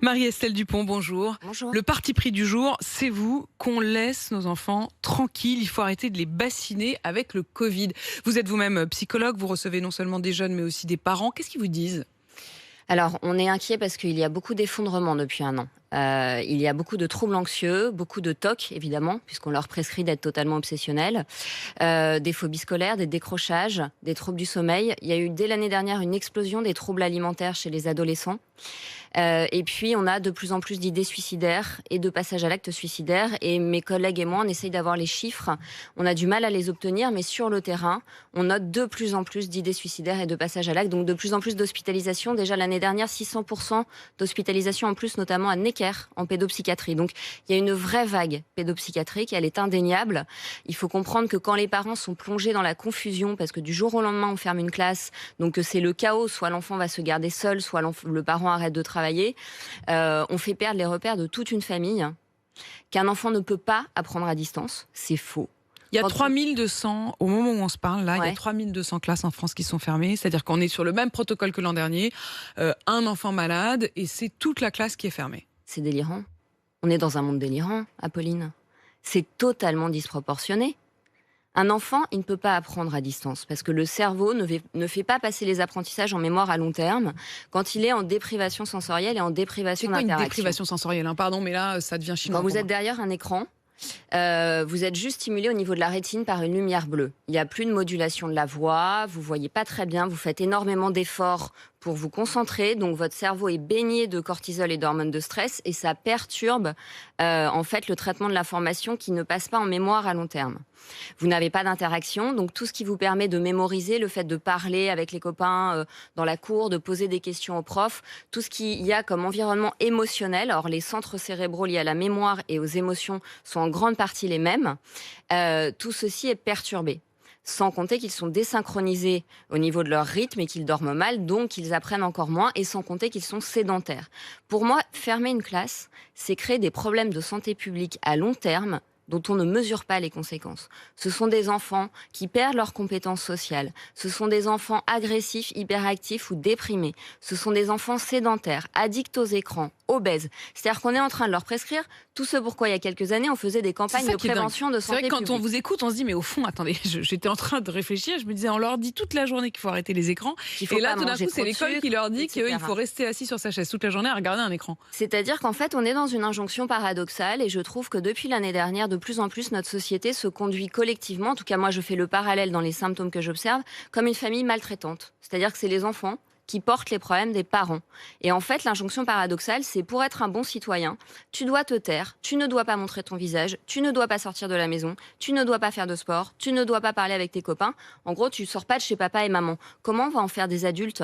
Marie-Estelle Dupont, bonjour. Bonjour. Le parti pris du jour, c'est vous, qu'on laisse nos enfants tranquilles. Il faut arrêter de les bassiner avec le Covid. Vous êtes vous-même psychologue, vous recevez non seulement des jeunes mais aussi des parents. Qu'est-ce qu'ils vous disent ? Alors, on est inquiet parce qu'il y a beaucoup d'effondrements depuis un an. Il y a beaucoup de troubles anxieux, beaucoup de TOC, évidemment, puisqu'on leur prescrit d'être totalement obsessionnels, des phobies scolaires, des décrochages, des troubles du sommeil. Il y a eu dès l'année dernière une explosion des troubles alimentaires chez les adolescents. Et puis, on a de plus en plus d'idées suicidaires et de passages à l'acte suicidaire. Et mes collègues et moi, on essaye d'avoir les chiffres. On a du mal à les obtenir, mais sur le terrain, on note de plus en plus d'idées suicidaires et de passages à l'acte. Donc, de plus en plus d'hospitalisations. Déjà, l'année dernière, 600% d'hospitalisations en plus, notamment à Necker, en pédopsychiatrie. Donc, il y a une vraie vague pédopsychiatrique. Elle est indéniable. Il faut comprendre que quand les parents sont plongés dans la confusion, parce que du jour au lendemain, on ferme une classe, donc c'est le chaos. Soit l'enfant va se garder seul, soit le parent arrête de travailler. On fait perdre les repères de toute une famille. Qu'un enfant ne peut pas apprendre à distance, c'est faux. Il y a 3200, au moment où on se parle, là, Ouais. il y a 3200 classes en France qui sont fermées. C'est-à-dire qu'on est sur le même protocole que l'an dernier. Un enfant malade et c'est toute la classe qui est fermée. C'est délirant. On est dans un monde délirant, Apolline. C'est totalement disproportionné. Un enfant, il ne peut pas apprendre à distance parce que le cerveau ne fait pas passer les apprentissages en mémoire à long terme quand il est en déprivation sensorielle et en C'est déprivation quoi une d'interaction. déprivation sensorielle, hein ? Pardon, mais là, ça devient chinois. Quand vous pour êtes derrière un écran, vous êtes juste stimulé au niveau de la rétine par une lumière bleue. Il n'y a plus de modulation de la voix, vous voyez pas très bien, vous faites énormément d'efforts pour vous concentrer, donc votre cerveau est baigné de cortisol et d'hormones de stress et ça perturbe en fait le traitement de l'information qui ne passe pas en mémoire à long terme. Vous n'avez pas d'interaction, donc tout ce qui vous permet de mémoriser, le fait de parler avec les copains dans la cour, de poser des questions aux profs, tout ce qu'il y a comme environnement émotionnel. Or, les centres cérébraux liés à la mémoire et aux émotions sont en grande partie les mêmes. Tout ceci est perturbé. Sans compter qu'ils sont désynchronisés au niveau de leur rythme et qu'ils dorment mal, donc ils apprennent encore moins, et sans compter qu'ils sont sédentaires. Pour moi, fermer une classe, c'est créer des problèmes de santé publique à long terme dont on ne mesure pas les conséquences. Ce sont des enfants qui perdent leurs compétences sociales. Ce sont des enfants agressifs, hyperactifs ou déprimés. Ce sont des enfants sédentaires, addicts aux écrans, obèses. C'est-à-dire qu'on est en train de leur prescrire tout ce pourquoi il y a quelques années on faisait des campagnes de prévention de C'est santé vrai que quand publique. on vous écoute, on se dit, mais au fond, attendez, j'étais en train de réfléchir, je me disais, on leur dit toute la journée qu'il faut arrêter les écrans. Qu'il faut Et là, pas tout d'un manger coup, c'est trop de l'école sucre, qui leur dit etc. qu'il faut rester assis sur sa chaise toute la journée à regarder un écran. C'est-à-dire qu'en fait, on est dans une injonction paradoxale et je trouve que depuis l'année dernière, de plus en plus, notre société se conduit collectivement, en tout cas moi je fais le parallèle dans les symptômes que j'observe, comme une famille maltraitante. C'est-à-dire que c'est les enfants qui portent les problèmes des parents. Et en fait, l'injonction paradoxale, c'est pour être un bon citoyen, tu dois te taire, tu ne dois pas montrer ton visage, tu ne dois pas sortir de la maison, tu ne dois pas faire de sport, tu ne dois pas parler avec tes copains. En gros, tu sors pas de chez papa et maman. Comment on va en faire des adultes